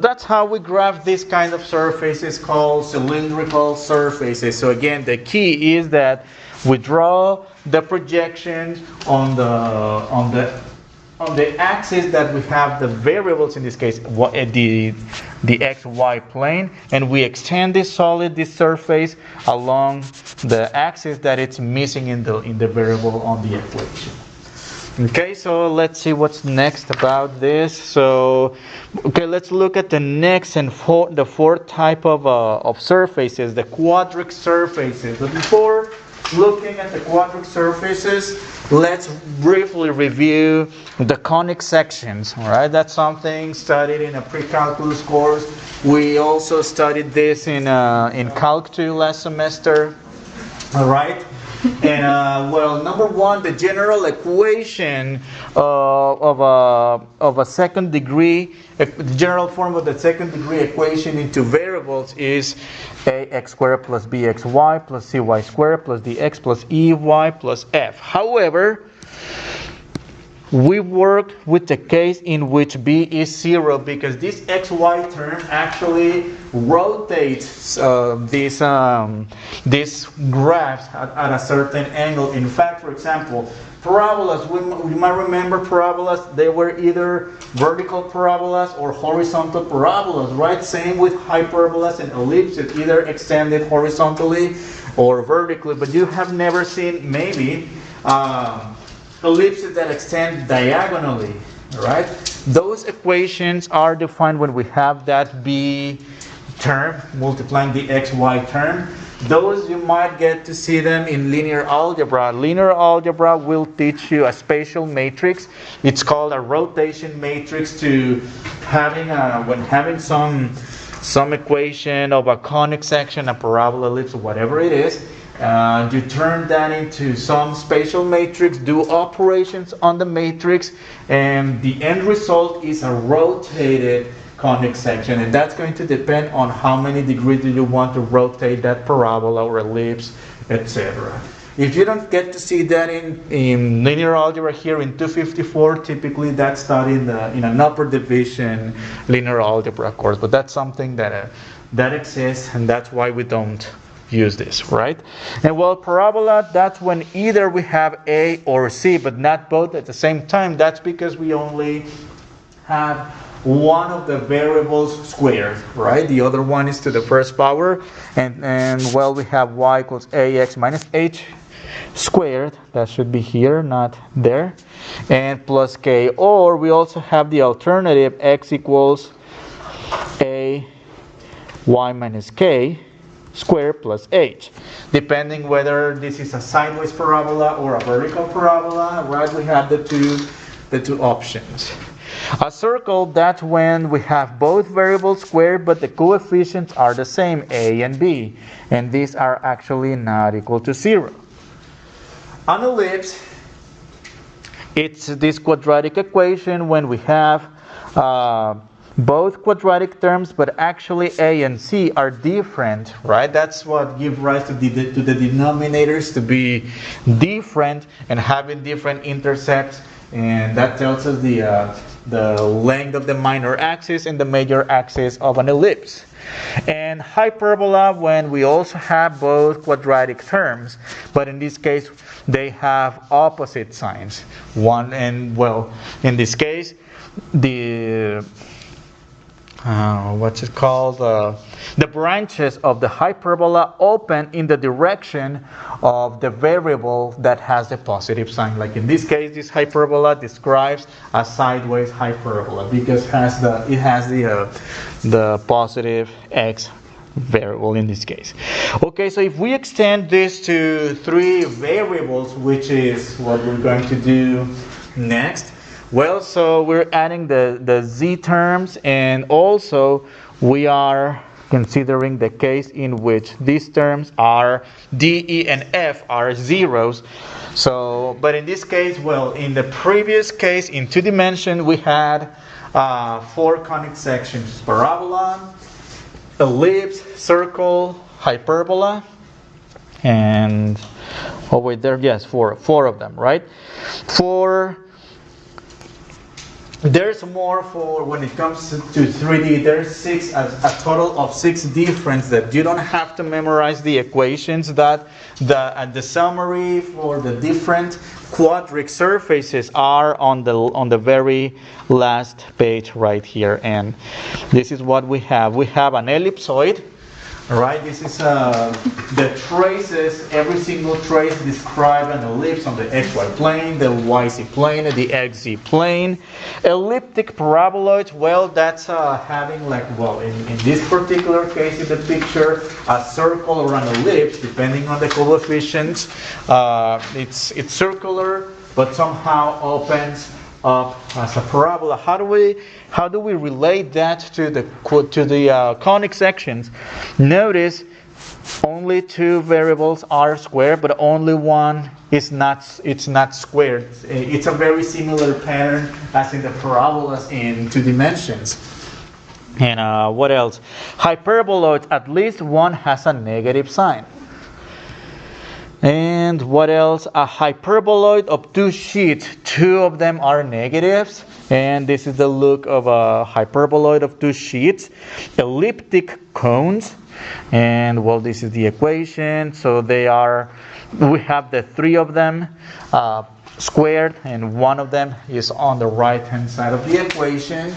That's how we graph this kind of surfaces called cylindrical surfaces. So again, the key is that we draw the projections on the axis that we have the variables, in this case the xy plane, and we extend this surface along the axis that it's missing in the variable on the equation. Okay, so let's see what's next about this. So, okay, let's look at the next and the fourth type of surfaces, the quadric surfaces. But before looking at the quadric surfaces, let's briefly review the conic sections. All right, that's something studied in a pre-calculus course. We also studied this in Calc 2 last semester. All right. And well, number one, the general equation of a second degree, the general form of the second degree equation into variables is ax squared plus bxy plus cy squared plus dx plus ey plus f. However, we work with the case in which b is 0 because this xy term actually rotates these graphs at a certain angle. In fact, for example, parabolas, we might remember parabolas, they were either vertical parabolas or horizontal parabolas, right? Same with hyperbolas and ellipses, either extended horizontally or vertically, but you have never seen maybe ellipses that extend diagonally, right? Those equations are defined when we have that b term multiplying the xy term. Those you might get to see them in linear algebra. Linear algebra will teach you a spatial matrix. It's called a rotation matrix to when having some equation of a conic section, a parabola, ellipse, whatever it is. You turn that into some spatial matrix, do operations on the matrix, and the end result is a rotated conic section. And that's going to depend on how many degrees do you want to rotate that parabola or ellipse, etc. If you don't get to see that in linear algebra here in 254, typically that's taught in an upper division linear algebra course. But that's something that exists, and that's why we don't use this, right? And well, parabola, that's when either we have A or C, but not both at the same time. That's because we only have one of the variables squared, right? The other one is to the first power, and well, we have y equals ax minus h squared. That should be here, not there, and plus k. Or we also have the alternative, x equals a y minus k squared plus h, depending whether this is a sideways parabola or a vertical parabola, right? We have the two options. A circle, that's when we have both variables squared but the coefficients are the same, a and b, and these are actually not equal to 0. An ellipse, it's this quadratic equation when we have both quadratic terms, but actually a and c are different, right? That's what gives rise to the denominators to be different and having different intercepts, and that tells us the length of the minor axis and the major axis of an ellipse. And hyperbola, when we also have both quadratic terms, but in this case they have opposite signs. One, and well, in this case the what's it called? The branches of the hyperbola open in the direction of the variable that has the positive sign. Like in this case, this hyperbola describes a sideways hyperbola because it has the positive x variable in this case. Okay, so if we extend this to 3 variables, which is what we're going to do next. Well, so we're adding the z terms, and also we are considering the case in which these terms are d, e, and f are zeros. So, but in this case, well, in the previous case, in 2 dimensions, we had 4 conic sections: parabola, ellipse, circle, hyperbola, and oh wait, there, yes, four of them, right? There's more for when it comes to 3D. There's a total of 6 different that you don't have to memorize the equations. That the summary for the different quadric surfaces are on the very last page right here. And this is what we have. We have an ellipsoid. Alright, this is the traces, every single trace describe an ellipse on the xy plane, the yz plane, the xz plane. Elliptic paraboloids, well, that's having like, well, in this particular case in the picture, a circle or an ellipse, depending on the coefficients. It's circular, but somehow opens up as a parabola. How do we relate that to the conic sections? Notice only 2 variables are squared, but only one is not. It's not squared. It's a very similar pattern as in the parabolas in 2 dimensions. And what else? Hyperboloids, at least one has a negative sign. And what else? A hyperboloid of 2 sheets. 2 of them are negatives. And this is the look of a hyperboloid of 2 sheets. Elliptic cones. And well, this is the equation. So we have the 3 of them squared, and one of them is on the right hand side of the equation.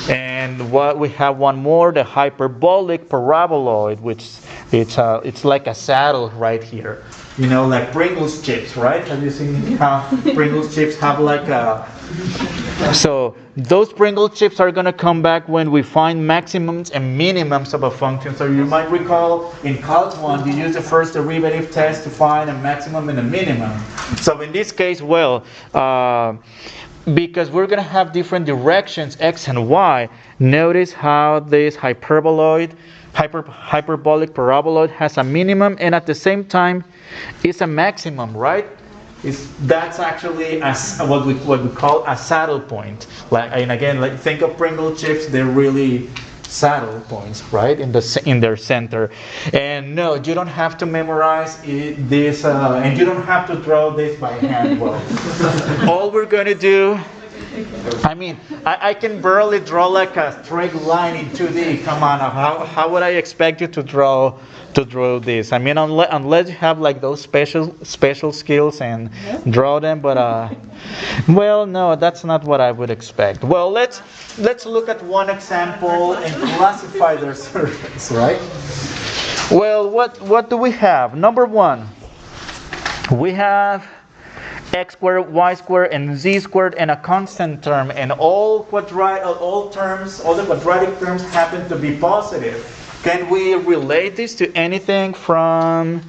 And what we have one more, the hyperbolic paraboloid, which it's like a saddle right here. You know, like Pringles chips, right? Have you seen how Pringles chips have like a... So those Pringles chips are going to come back when we find maximums and minimums of a function. So you might recall in Calc 1, you use the first derivative test to find a maximum and a minimum. So in this case, well, because we're going to have different directions, x and y, notice how this hyperbolic paraboloid has a minimum and at the same time is a maximum, right? That's actually what we call a saddle point. And again, think of Pringle chips; they're really saddle points, right, in their center. And no, you don't have to memorize this, and you don't have to draw this by hand. Well, all we're going to do. I mean, I can barely draw like a straight line in 2D. Come on, how would I expect you to draw this? I mean, unless you have like those special skills and draw them. But well, no, that's not what I would expect. Well, let's look at one example and classify their surface, right? Well, what do we have? Number 1, we have x squared, y squared, and z squared, and a constant term, and all the quadratic terms happen to be positive. Can we relate this to anything from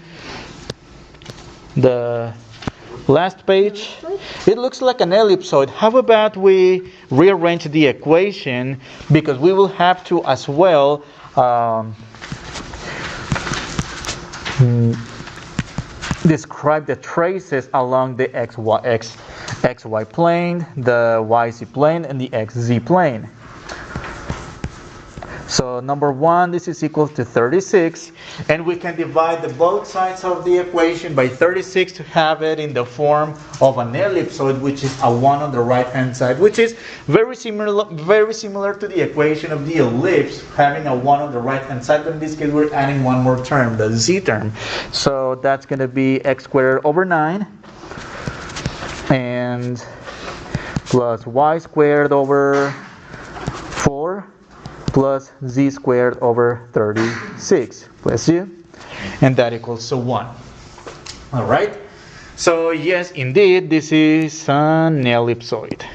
the last page? It looks like an ellipsoid. How about we rearrange the equation, because we will have to as well describe the traces along the xy plane, the yz plane, and the xz plane. So number 1, this is equal to 36, and we can divide the both sides of the equation by 36 to have it in the form of an ellipsoid, which is a 1 on the right hand side, which is very similar to the equation of the ellipse, having a 1 on the right hand side, but in this case we're adding one more term, the z term. So that's going to be x squared over 9 and plus y squared over 4 plus z squared over 36. Bless you. And that equals to 1. All right. So yes, indeed, this is an ellipsoid.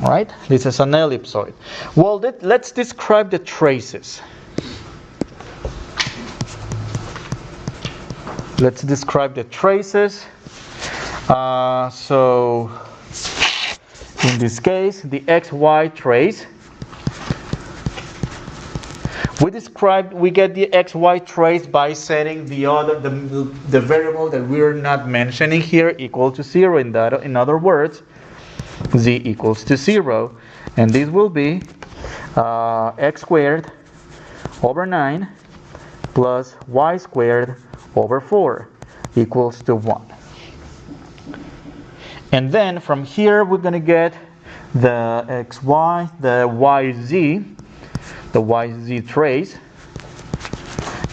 All right. This is an ellipsoid. Well, let's describe the traces. Let's describe the traces. So in this case, the xy trace. We get the xy trace by setting the variable that we're not mentioning here equal to 0. In other words, z equals to 0, and this will be x squared over 9 plus y squared over 4 equals to 1. And then from here we're going to get the xy, the yz trace.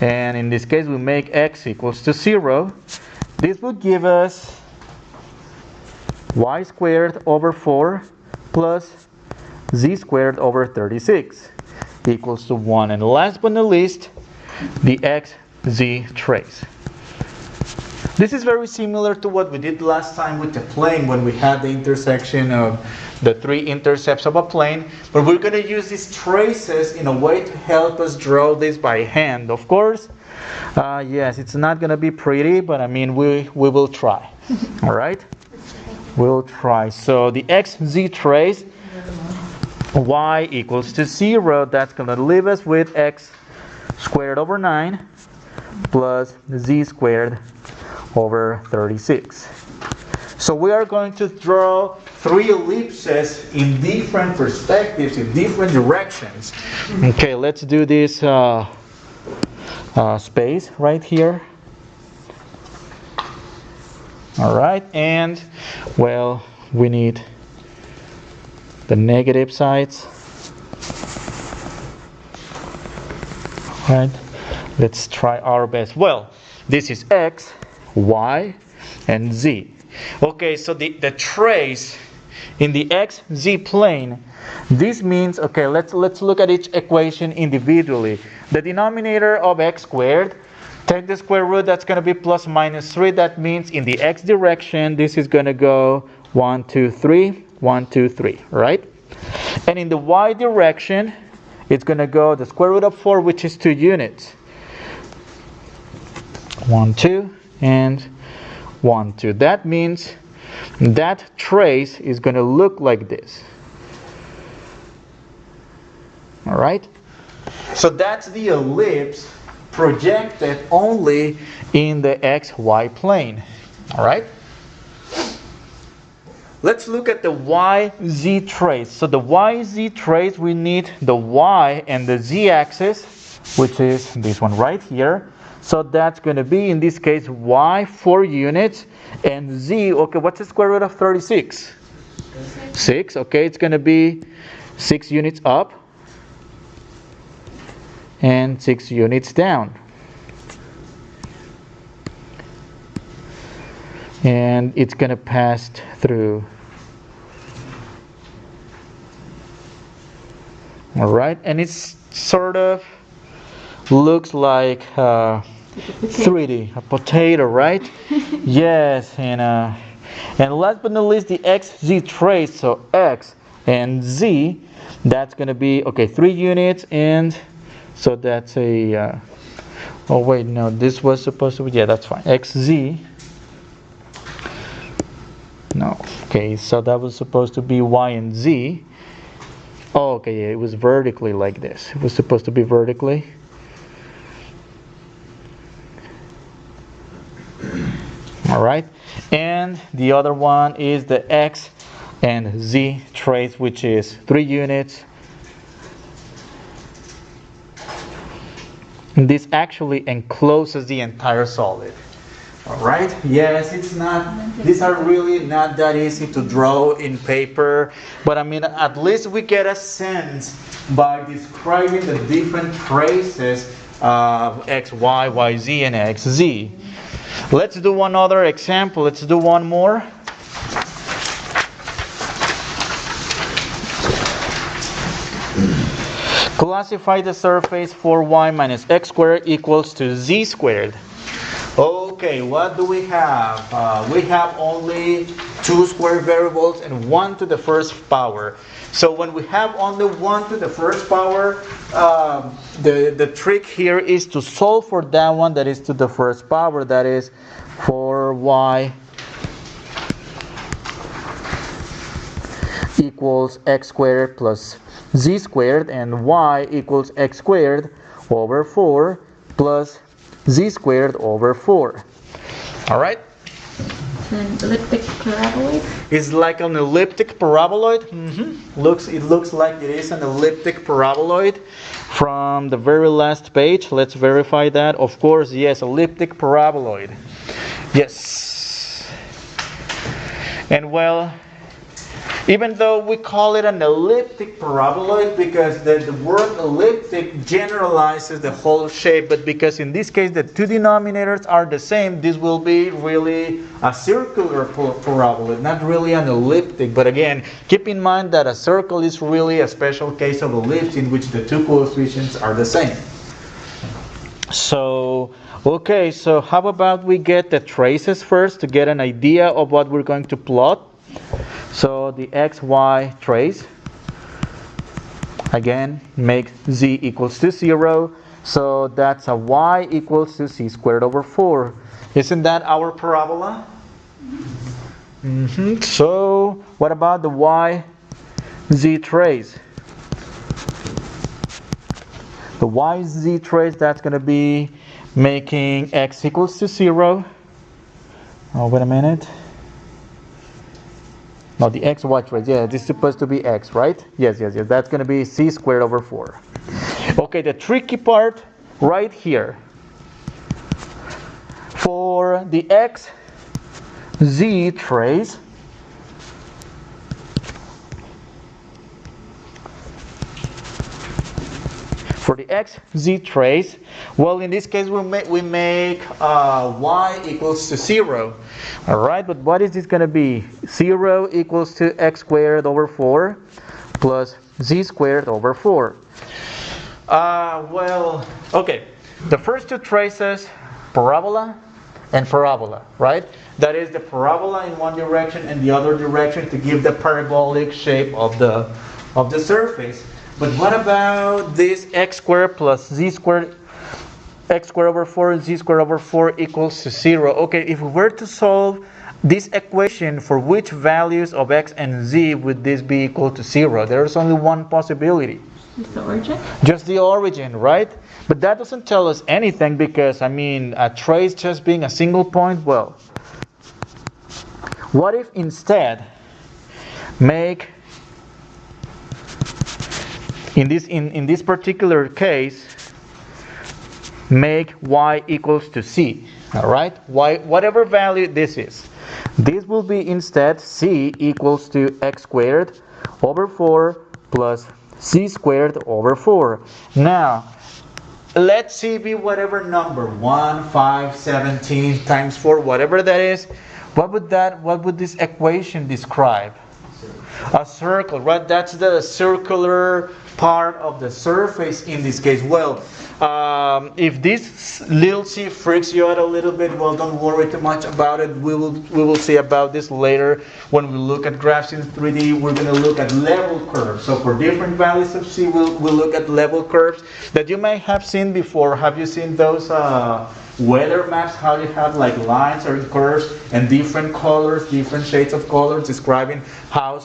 And in this case we make x equals to 0. This would give us y squared over 4 plus z squared over 36 equals to 1. And last but not least, the xz trace. This is very similar to what we did last time with the plane when we had the intersection of the three intercepts of a plane, but we're going to use these traces in a way to help us draw this by hand. Of course, yes, it's not going to be pretty, but I mean, we will try. All right? We'll try. So the xz trace, y equals to 0, that's going to leave us with x squared over 9 plus z squared over 36. So we are going to draw three ellipses in different perspectives, in different directions. Okay, let's do this space right here. All right, and well, we need the negative sides. All right, let's try our best. Well, this is x, y, and z. Okay, so the trace in the xz plane, this means, okay, let's look at each equation individually. The denominator of x squared, take the square root, that's going to be plus minus 3. That means in the x direction, this is going to go 1, 2, 3, 1, 2, 3, right? And in the y direction, it's going to go the square root of 4, which is 2 units. 1, 2, and 1, 2. That means that trace is going to look like this. All right? So that's the ellipse projected only in the xy plane. All right? Let's look at the yz trace. So the yz trace, we need the y and the z axis, which is this one right here. So that's going to be, in this case, y 4 units, and z, okay, what's the square root of 36? 6, okay, it's going to be 6 units up and 6 units down. And it's going to pass through. All right, and it's sort of looks like 3D, a potato, right? Yes, and last but not least, the xz trace. So x and z, that's going to be, okay, 3 units, and so that's a, oh wait, no, this was supposed to be, yeah, that's fine, xz. No, okay, so that was supposed to be y and z. Oh, okay, yeah, it was vertically like this. It was supposed to be vertically. All right, and the other one is the x and z trace, which is 3 units. And this actually encloses the entire solid. All right, yes, it's not, these are really not that easy to draw in paper, but I mean, at least we get a sense by describing the different traces of x, y, y, z, and x, z. Let's do one other example. Let's do one more. Classify the surface for y minus x squared equals to z squared. Okay, what do we have? We have only 2 square variables and 1 to the first power. So when we have only 1 to the first power, the trick here is to solve for that one that is to the first power. That is for y equals x squared plus z squared, and y equals x squared over 4 plus z squared over 4. All right? An elliptic paraboloid? It's like an elliptic paraboloid. It looks like it is an elliptic paraboloid from the very last page. Let's verify that. Of course, yes, elliptic paraboloid. Yes. And well, even though we call it an elliptic paraboloid because the word elliptic generalizes the whole shape, but because in this case the two denominators are the same, this will be really a circular paraboloid, not really an elliptic. But again, keep in mind that a circle is really a special case of ellipse in which the two coefficients are the same. So, okay, so how about we get the traces first to get an idea of what we're going to plot. So the xy trace, again, makes z equals to 0. So that's a y equals to c squared over 4. Isn't that our parabola? So what about the y z trace? The y z trace, that's going to be making x equals to 0. Oh, wait a minute. No, the xy trace, yeah, this is supposed to be x, right? Yes, that's going to be c squared over 4. Okay, the tricky part right here. For the x z trace, well, in this case we make y equals to 0. All right, but what is this going to be? 0 equals to x squared over 4 plus z squared over 4. Well, okay. The first two traces, parabola and parabola, right? That is the parabola in one direction and the other direction to give the parabolic shape of the surface. But what about this x squared plus z squared, x squared over 4, z squared over 4 equals to 0? Okay, if we were to solve this equation, for which values of x and z would this be equal to 0? There's only one possibility. Just the origin? Just the origin, right? But that doesn't tell us anything because, I mean, a trace just being a single point, well, what if instead make, in this particular case, make y equals to c, all right? Y, whatever value this is. This will be instead c equals to x squared over 4 plus c squared over 4. Now, let c be whatever number, 1, 5, 17 times 4, whatever that is. What would this equation describe? A circle, right? That's the circular part of the surface in this case. Well, if this little c freaks you out a little bit, well, don't worry too much about it. We will see about this later when we look at graphs in 3D. We're going to look at level curves. So for different values of c, we'll look at level curves that you may have seen before. Have you seen those weather maps? How you have like lines or curves and different colors, different shades of colors describing how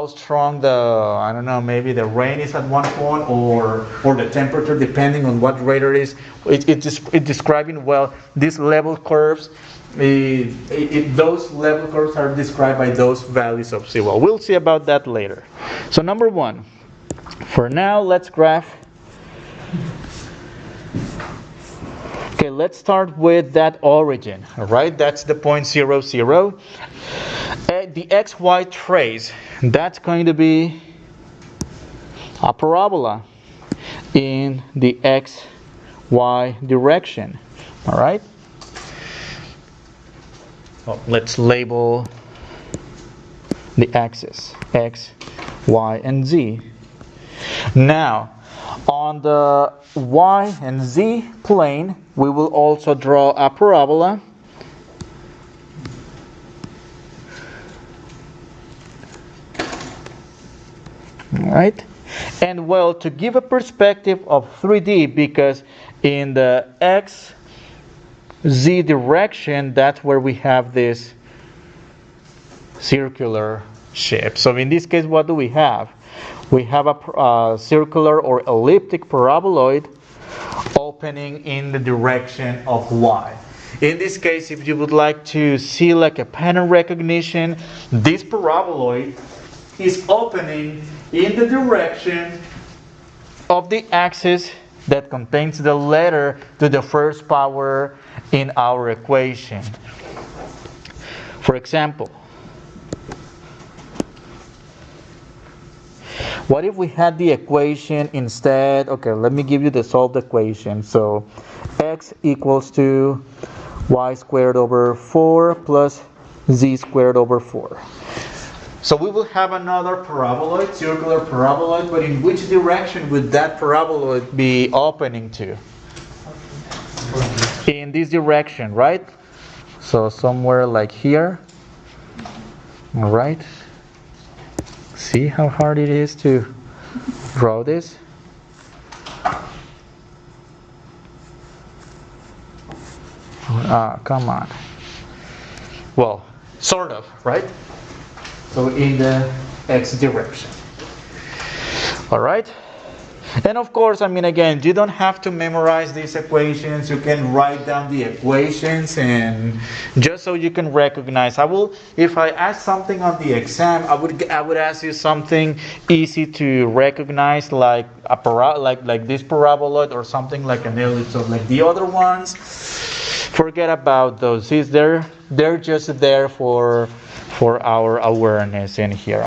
strong the, I don't know, maybe the rain is at one point or the temperature, depending on what radar is. It's describing, well, these level curves. Those level curves are described by those values of c. Well, we'll see about that later. So number one, for now, let's graph. Okay, let's start with that origin. All right, that's the point 0, 0. The xy trace, that's going to be a parabola in the xy direction. All right. Well, let's label the axis x, y, and z. Now, on the y and z plane, we will also draw a parabola. Right? And well, to give a perspective of 3D, because in the x, z direction, that's where we have this circular shape. So in this case, what do we have? We have a circular or elliptic paraboloid opening in the direction of y. In this case, if you would like to see like a pattern recognition, this paraboloid is opening in the direction of the axis that contains the letter to the first power in our equation. For example, What if we had the equation instead? Okay, let me give you the solved equation. So x equals to y squared over 4 plus z squared over 4. So we will have another paraboloid, circular paraboloid, but in which direction would that paraboloid be opening to? In this direction, right? So somewhere like here. All right. See how hard it is to draw this? Come on. Well, sort of, right? So in the x direction. All right? And of course, I mean, again, you don't have to memorize these equations. You can write down the equations, and just so you can recognize. If I ask something on the exam, I would ask you something easy to recognize, like like this paraboloid, or something like an ellipse. So like the other ones, forget about those. They're just there for our awareness in here.